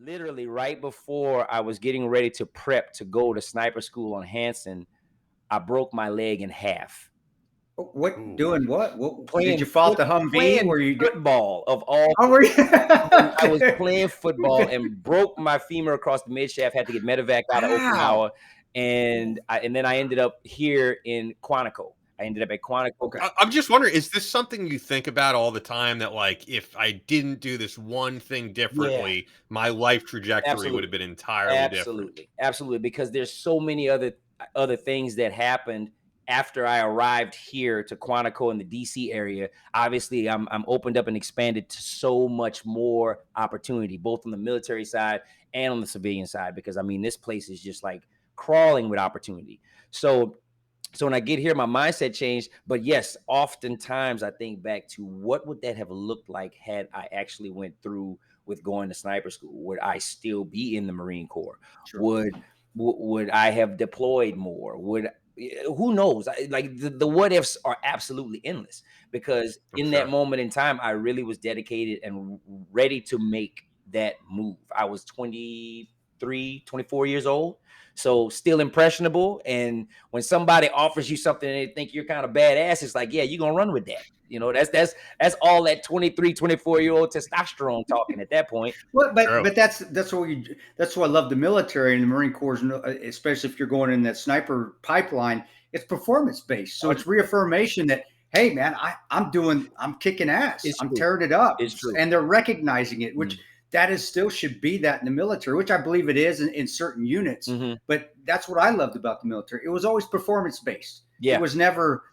literally right before I was getting ready to prep to go to sniper school on Hanson, I broke my leg in half. What Ooh. doing? What did Playing you fall foot, at the Humvee? playing Where you? football of all. Oh, were you? I was Okay. playing football and broke my femur across the mid shaft. Had to get medevac out of Wow. Okinawa, and then I ended up here in Quantico. I ended up at Quantico. Okay. I'm just wondering, is this something you think about all the time? That like, if I didn't do this one thing Yeah, differently, my life trajectory would have absolutely. been entirely different. Absolutely, because there's so many other things that happened after I arrived here to Quantico in the DC area. Obviously, I'm opened up and expanded to so much more opportunity, both on the military side and on the civilian side. Because I mean, this place is just like crawling with opportunity. So when I get here, my mindset changed. But yes, oftentimes I think back to what would that have looked like had I actually went through with going to sniper school? Would I still be in the Marine Corps? Sure. Would I have deployed more? Who knows? Like the what ifs are absolutely endless because I'm in that sure. moment in time, I really was dedicated and ready to make that move. I was 23, 24 years old, so still impressionable. And when somebody offers you something and they think you're kind of badass, it's like, yeah, you're gonna run with that. You know, that's all that 23, 24-year-old testosterone talking at that point. Well, True. but that's why I love the military and the Marine Corps, especially if you're going in that sniper pipeline. It's performance based, so it's reaffirmation that hey, man, I'm kicking ass, It's I'm true. tearing it up, It's true. and they're recognizing it, which Mm. that is still should be that in the military, which I believe it is in certain units. Mm-hmm. But that's what I loved about the military. It was always performance based. It Yeah. was never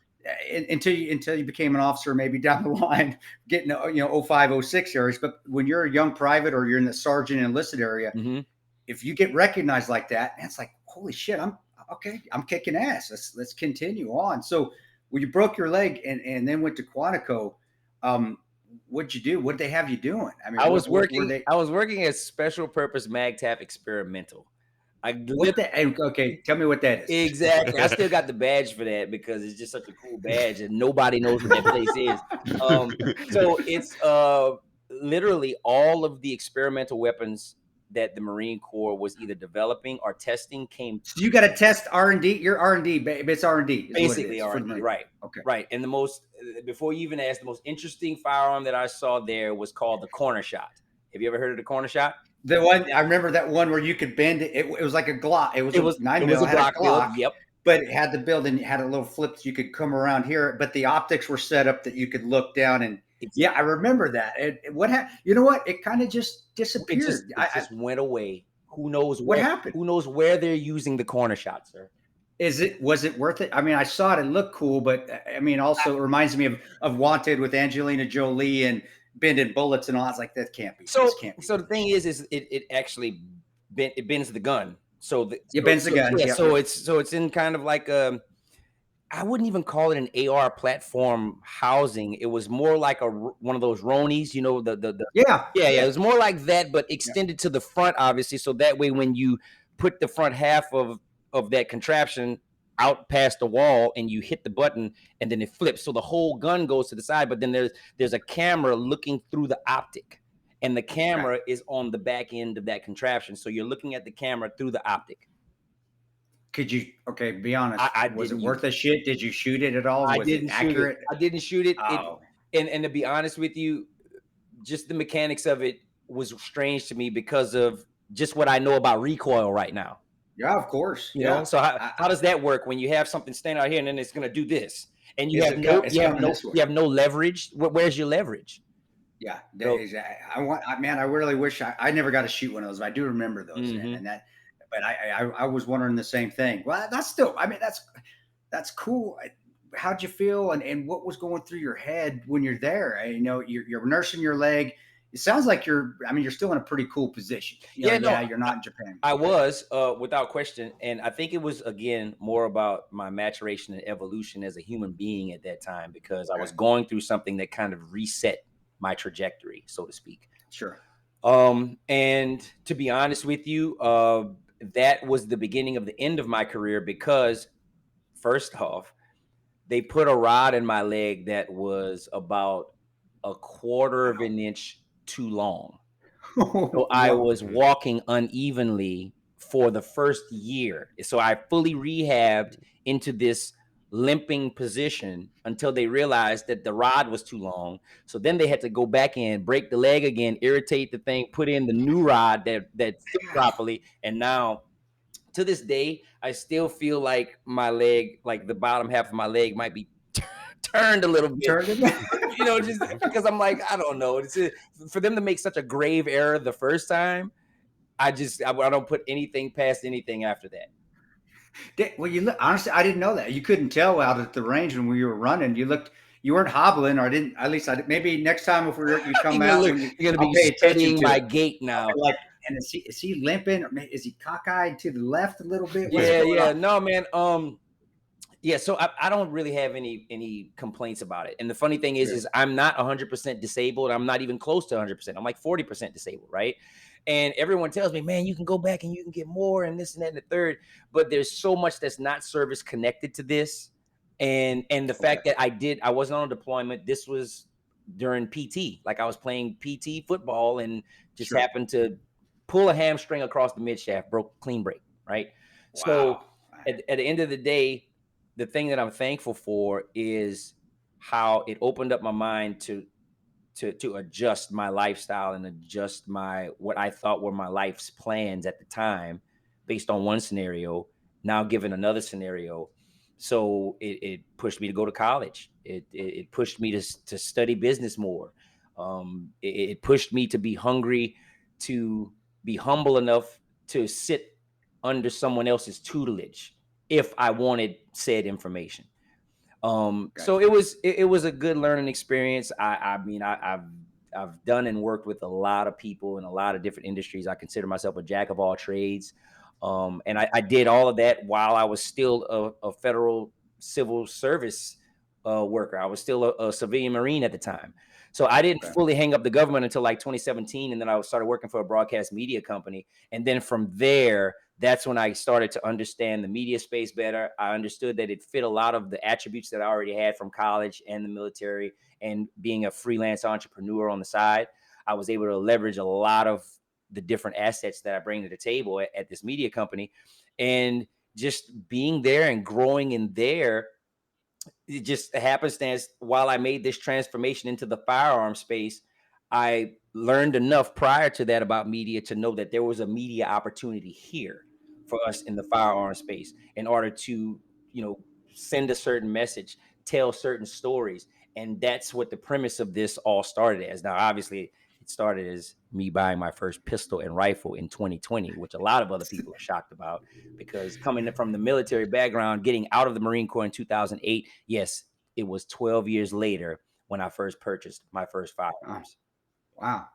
until you became an officer, maybe down the line, getting 05, 06 areas. But when you're a young private or you're in the sergeant enlisted area, Mm-hmm. if you get recognized like that, it's like holy shit, I'm okay. I'm kicking ass. Let's continue on. So when you broke your leg and then went to Quantico, um, what'd you do? What'd they have you doing? I mean, what were they? I was working as special purpose MagTap experimental. I What lit- the? Okay, tell me what that is. exactly. I still got the badge for that because it's just such a cool badge and nobody knows what that place is. So it's literally all of the experimental weapons that the Marine Corps was either developing or testing came So you got to test R&D. Your R&D, it's R&D is what it basically is for the R&D, Marine right? Corps. Okay. Right. And the most before you even ask, the most interesting firearm that I saw there was called the corner shot. Have you ever heard of the corner shot? The one I remember, that one where you could bend it. It was like a Glock. It was It a was nine it was mil. a It had a Glock build. Glock, Yep. but it had the build and it had a little flip so you could come around here. But the optics were set up that you could look down and yeah, I remember that. What happened? You know what? It kind of just disappeared. It just went away. What happened? Who knows where they're using the corner shot, sir? Was it worth it? I mean, I saw it. It looked cool, but I mean, also it reminds me of Wanted with Angelina Jolie and bending bullets and all. I was like, that can't be. This can't be. So the thing is it actually it bends the gun. It bends the gun. Yeah, Yep. so it's in kind of like I wouldn't even call it an AR platform housing. It was more like one of those Ronies, you know, the Yeah. yeah. It was more like that, but extended to the front, obviously. So that way, when you put the front half of that contraption out past the wall and you hit the button and then it flips, so the whole gun goes to the side. But then there's a camera looking through the optic, and the camera is on the back end of that contraption. So you're looking at the camera through the optic. Could you? Okay, be honest. I Was it didn't use worth a shit? Did you shoot it at all? I Was it didn't shoot it. accurate? I didn't shoot it. Oh, And to be honest with you, just the mechanics of it was strange to me because of just what I know about recoil right now. yeah, of course. You know, Yeah. so how does that work when you have something standing out here and then it's going to do this, and you It's coming this way. you have no leverage? Where's your leverage? Yeah, So, man, I really wish I never got to shoot one of those. I do remember those, Mhm. and that, but I was wondering the same thing. Well, that's still, I mean, that's cool. How'd you feel, and what was going through your head when you're there? You know, you're nursing your leg. It sounds like you're still in a pretty cool position. yeah, no, You're not in Japan. I was without question, and I think it was again more about my maturation and evolution as a human being at that time because I was going through something that kind of reset my trajectory, so to speak. Sure. And to be honest with you, that was the beginning of the end of my career because first off, they put a rod in my leg that was about a quarter of an inch too long. So I Whoa. was walking unevenly for the first year. So I fully rehabbed into this limping position until they realized that the rod was too long. So then they had to go back in, break the leg again, irritate the thing, put in the new rod that fit properly. And now to this day, I still feel like my leg, like the bottom half of my leg might be turned a little bit, Turned it. just because I'm like, I don't know. For them to make such a grave error the first time, I don't put anything past anything after that. Well, honestly, I didn't know that. You couldn't tell out at the range when we were running. You weren't hobbling, or I didn't. At least I did. Maybe next time if you come out when You're gonna I'll be pay attention studying to my it. gait I'll now. be like, and is he limping, or is he cockeyed to the left a little bit? What's Yeah, going on? yeah. No, man. Yeah, so I don't really have any complaints about it. And the funny thing Good. is I'm not 100% disabled. I'm not even close to 100%. I'm like 40% disabled, right? And everyone tells me, man, you can go back and you can get more and this and that and the third. But there's so much that's not service connected to this. And the Okay. fact that I wasn't on a deployment. This was during PT. Like I was playing PT football and just Sure. happened to pull a hamstring across the mid shaft, broke clean break, right? So Wow. at the end of the day, the thing that I'm thankful for is how it opened up my mind to adjust my lifestyle and adjust my what I thought were my life's plans at the time based on one scenario, now given another scenario. So it pushed me to go to college. It pushed me to study business more. It pushed me to be hungry, to be humble enough to sit under someone else's tutelage if I wanted said information. So Gotcha. it was a good learning experience. I mean, I've done and worked with a lot of people in a lot of different industries. I consider myself a jack of all trades. And I did all of that while I was still a federal civil service worker. I was still a civilian Marine at the time. So I didn't Okay. fully hang up the government until like 2017. And then I started working for a broadcast media company. And then from there, that's when I started to understand the media space better. I understood that it fit a lot of the attributes that I already had from college and the military and being a freelance entrepreneur on the side. I was able to leverage a lot of the different assets that I bring to the table at this media company. And just being there and growing in there, it just happenstance while I made this transformation into the firearm space, I learned enough prior to that about media to know that there was a media opportunity here for us in the firearm space in order to, send a certain message, tell certain stories. And that's what the premise of this all started as. Now, obviously, it started as me buying my first pistol and rifle in 2020, which a lot of other people are shocked about because coming from the military background, getting out of the Marine Corps in 2008, yes, it was 12 years later when I first purchased my first Oh, firearms. wow.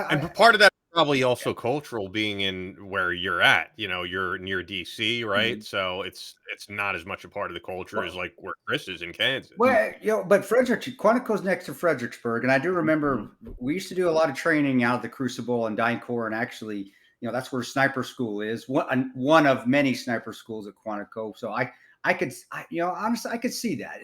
And part of that is probably also cultural being in where you're at. You're near DC, right? Mhm. So it's not as much a part of the culture as Well, like where Chris is in Kansas. well, but Quantico's next to Fredericksburg, and I do remember Mhm. we used to do a lot of training out of the Crucible and DynCorp, and actually, that's where sniper school is. One of many sniper schools at Quantico. So I could, honestly, I could see that.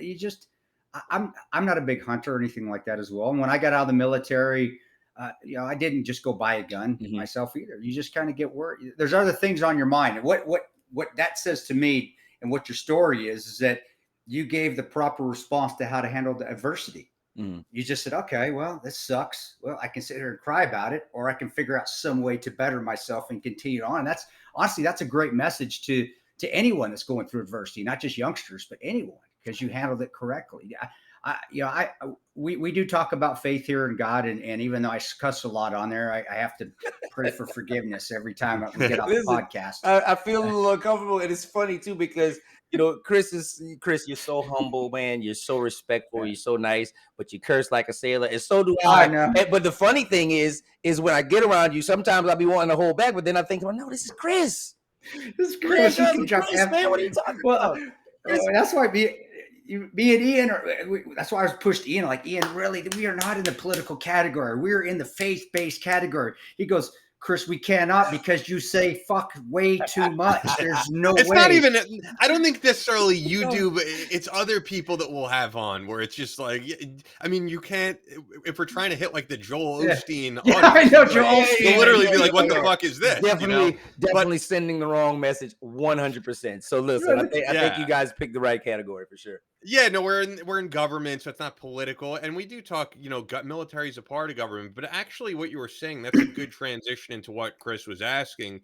I'm not a big hunter or anything like that as well. And when I got out of the military, I didn't just go buy a gun Mhm. myself either. You just kind of get worried. There's other things on your mind. And what that says to me, and what your story is that you gave the proper response to how to handle the adversity. Mhm. You just said, okay, well, this sucks. Well, I can sit here and cry about it, or I can figure out some way to better myself and continue on. That's honestly, that's a great message to anyone that's going through adversity, not just youngsters, but anyone, because you handled it correctly. We do talk about faith here in God, and even though I cuss a lot on there, I have to pray for forgiveness every time we get off the Listen, podcast. I feel a little uncomfortable, and it's funny too because Chris, you're so humble, man. You're so respectful. Yeah. You're so nice, but you curse like a sailor, and so do I I. know. But the funny thing is when I get around you, sometimes I'll be wanting to hold back, but then I think, well, no, this is Chris. This is Man, Chris. He cousin can drop Chris, F. man, what are you talking Well, about? Chris, that's why me and Ian that's why I was pushed Ian. Like, Ian, really, we are not in the political category. We're in the faith-based category. He goes, Chris, we cannot because you say fuck way too much. There's no It's not way. even. I don't think necessarily you No. do, but it's other people that we'll have on where it's just like. I mean, you can't. If we're trying to hit like the Joel Yeah, Osteen yeah, I audience, know you'll, Joel you'll Osteen. literally I be know, like, "What the yeah. fuck is this?" Definitely, But definitely sending the wrong message 100%. So listen, I think you yeah, guys picked the right category for sure. yeah, no, we're in government, so it's not political, and we do talk. Military is a part of government, but actually, what you were saying, that's a good transition into what Chris was asking,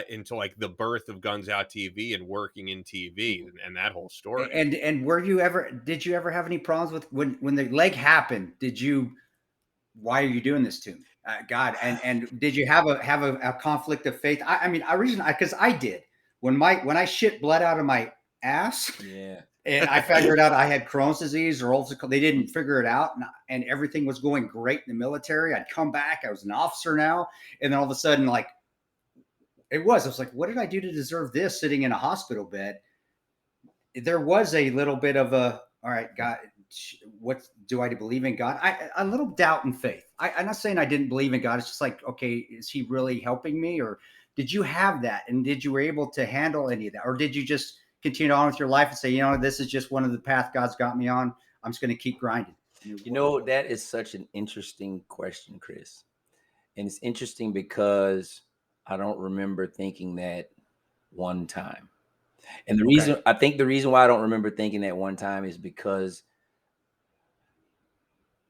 into like the birth of Guns Out TV and working in TV and that whole story. And did you ever have any problems with when the leg happened? Did you, why are you doing this to me? God, and did you have a conflict of faith? I mean, because I did when I shit blood out of my ass. Yeah. And I figured out I had Crohn's disease or ulcerative. They didn't figure it out, and everything was going great in the military. I'd come back. I was an officer now, and then all of a sudden, like I was like, what did I do to deserve this? Sitting in a hospital bed. There was a little bit of a, all right, God, what do I believe in God? A little doubt and faith. I'm not saying I didn't believe in God. It's just like, okay, is He really helping me, or did you have that, and did you were able to handle any of that, or did you just continue on with your life and say, this is just one of the path God's got me on. I'm just going to keep grinding. That is such an interesting question, Chris. And it's interesting because I don't remember thinking that one time. And I think the reason why I don't remember thinking that one time is because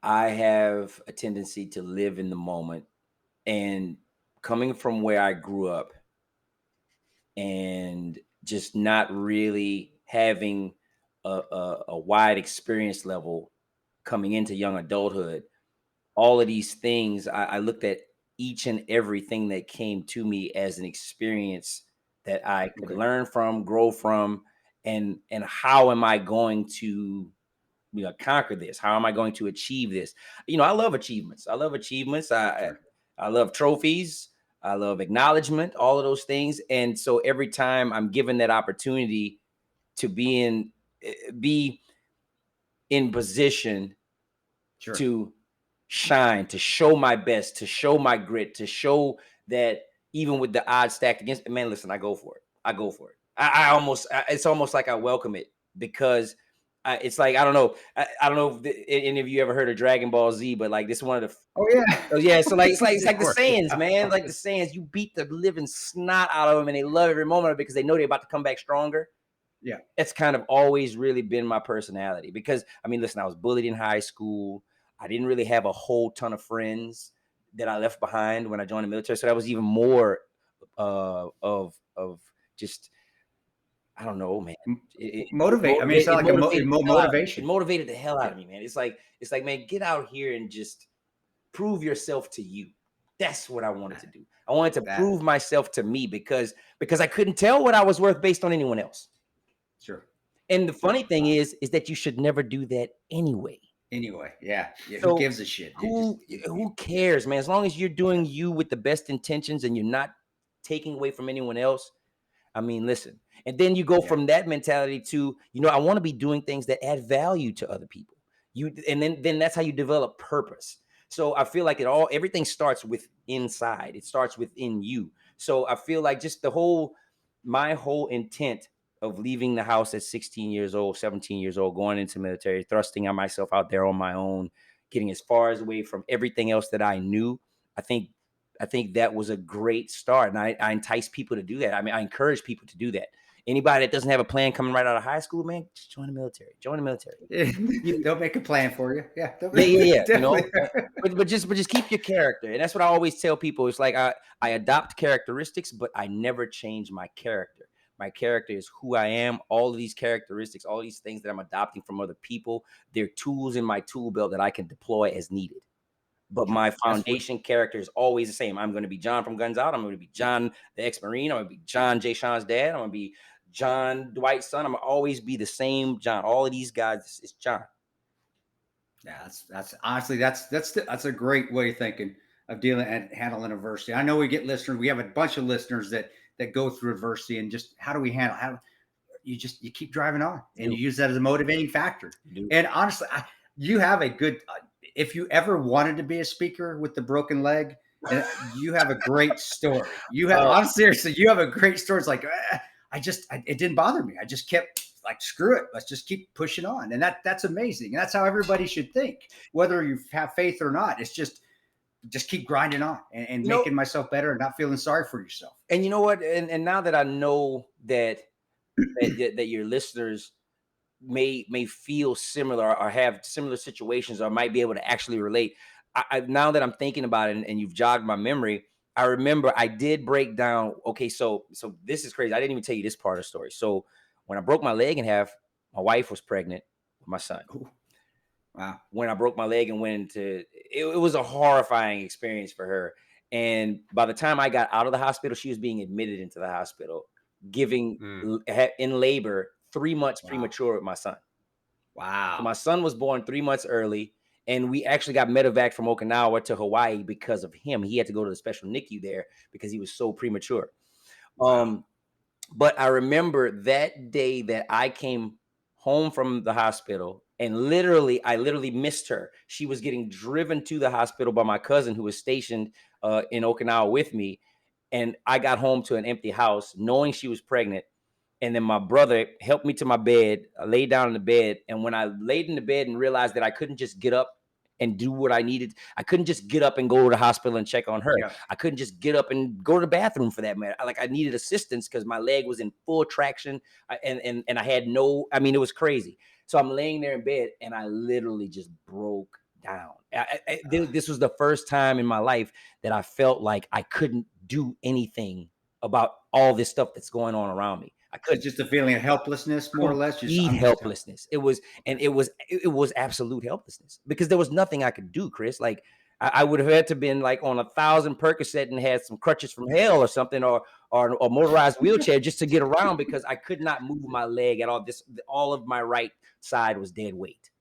I have a tendency to live in the moment, and coming from where I grew up and just not really having a wide experience level coming into young adulthood, all of these things, I looked at each and everything that came to me as an experience that I could learn from, grow from, and how am I going to conquer this? How am I going to achieve this? I love achievements. I love achievements. I love trophies. I love acknowledgement, all of those things. And so every time I'm given that opportunity to be in position to shine, to show my best, to show my grit, to show that even with the odds stacked against me, man, listen, I go for it. I go for it. It's almost like I welcome it because it's like, I don't know. I don't know if any of you ever heard of Dragon Ball Z, but like this is one of the. Oh yeah. Oh yeah. So like, it's like the Sure. Saiyans, man. Like the Saiyans, you beat the living snot out of them and they love every moment of it because they know they're about to come back stronger. Yeah. It's kind of always really been my personality because, I mean, listen, I was bullied in high school. I didn't really have a whole ton of friends that I left behind when I joined the military. So that was even more of just, I don't know, man. Motivate. I mean, it's not like motivation. It motivated the hell out of me, man. It's like, man, get out here and just prove yourself to you. That's what I wanted to do. I wanted to prove myself to me because I couldn't tell what I was worth based on anyone else. Sure. And the funny thing is that you should never do that anyway. Yeah. So who gives a shit? Who cares, man? As long as you're doing you with the best intentions and you're not taking away from anyone else. I mean, listen. And then you go from that mentality to, I want to be doing things that add value to other people. And then that's how you develop purpose. So I feel like everything starts with inside. It starts within you. So I feel like just my whole intent of leaving the house at 16 years old, 17 years old, going into military, thrusting on myself out there on my own, getting as far as away from everything else that I knew. I think that was a great start. And I entice people to do that. I mean, I encourage people to do that. Anybody that doesn't have a plan coming right out of high school, man, just join the military. Join the military. They'll make a plan for you. Yeah. Yeah. But just keep your character. And that's what I always tell people. It's like I adopt characteristics, but I never change my character. My character is who I am. All of these characteristics, all these things that I'm adopting from other people, they're tools in my tool belt that I can deploy as needed. But my foundation character is always the same. I'm going to be John from Guns Out. I'm going to be John, the ex-Marine. I'm going to be John Jay Sean's dad. I'm going to be John Dwight's son. I'm going to always be the same John. All of these guys, it's John. Yeah, that's honestly that's a great way of thinking of dealing and handling adversity. I know we get listeners. We have a bunch of listeners that go through adversity, and just how do we handle? How you keep driving on, and you use that as a motivating factor. And honestly, you have a good. If you ever wanted to be a speaker with the broken leg, And you have a great story. You have, Uh, I'm seriously, you have a great story. It's like, it didn't bother me. I just kept like, screw it. Let's just keep pushing on. And that's amazing. And that's how everybody should think, whether you have faith or not. It's just keep grinding on and you know, making myself better and not feeling sorry for yourself. and you know what? And now that I know that your listeners may feel similar or have similar situations or might be able to actually relate. Now that I'm thinking about it and you've jogged my memory, I remember I did break down. Okay, so this is crazy. I didn't even tell you this part of the story. So when I broke my leg in half, my wife was pregnant with my son. Ooh, wow. When I broke my leg and went into it was a horrifying experience for her. And by the time I got out of the hospital, she was being admitted into the hospital, giving Mm. in labor 3 months Wow. premature with my son. So Wow. my son was born 3 months early, and we actually got medevac from Okinawa to Hawaii because of him. He had to go to the special NICU there because he was so premature. Wow. Um, but I remember that day that I came home from the hospital, and I literally missed her. She was getting driven to the hospital by my cousin who was stationed in Okinawa with me, and I got home to an empty house, knowing she was pregnant. And then my brother helped me to my bed. I laid down in the bed, and when I laid in the bed and realized that I couldn't just get up and do what I needed, I couldn't just get up and go to the hospital and check on her. Yeah. I couldn't just get up and go to the bathroom for that matter. I needed assistance because my leg was in full traction, and I had no. I mean, it was crazy. So I'm laying there in bed, and I literally just broke down. This was the first time in my life that I felt like I couldn't do anything about all this stuff that's going on around me. I So couldn't. just a feeling of helplessness, more or less. Just Complete I'm just helplessness. It was, and okay. it was absolute helplessness because there was nothing I could do, Chris. Like I would have had to been like on 1,000 Percocet and had some crutches from hell or something, or motorized wheelchair just to get around because I could not move my leg at all. All of my right side was dead weight.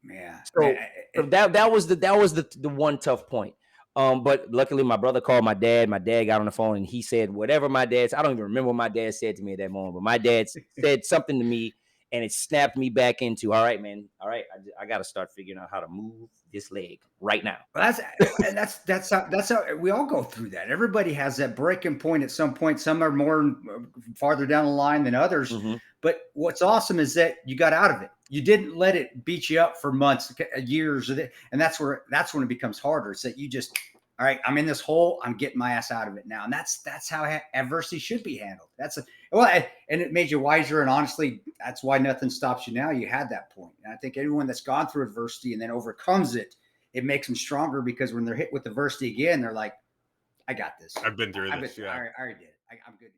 Yeah, man. So that was the one tough point. But luckily my brother called my dad. My dad got on the phone and he said whatever my dad. I don't even remember what my dad said to me at that moment, but my dad said something to me and it snapped me back into all right, man. All right, I got to start figuring out how to move this leg right now. Well, that's how we all go through that. Everybody has that breaking point at some point. Some are more farther down the line than others. Mm-hmm. But what's awesome is that you got out of it. You didn't let it beat you up for months, years, and that's when it becomes harder. It's that you just, all right, I'm in this hole. I'm getting my ass out of it now, and that's how adversity should be handled. And it made you wiser. And honestly, that's why nothing stops you now. You had that point, and I think anyone that's gone through adversity and then overcomes it, it makes them stronger because when they're hit with adversity again, they're like, I got this. I've been through I've this. been, Yeah. I already did it. I'm good.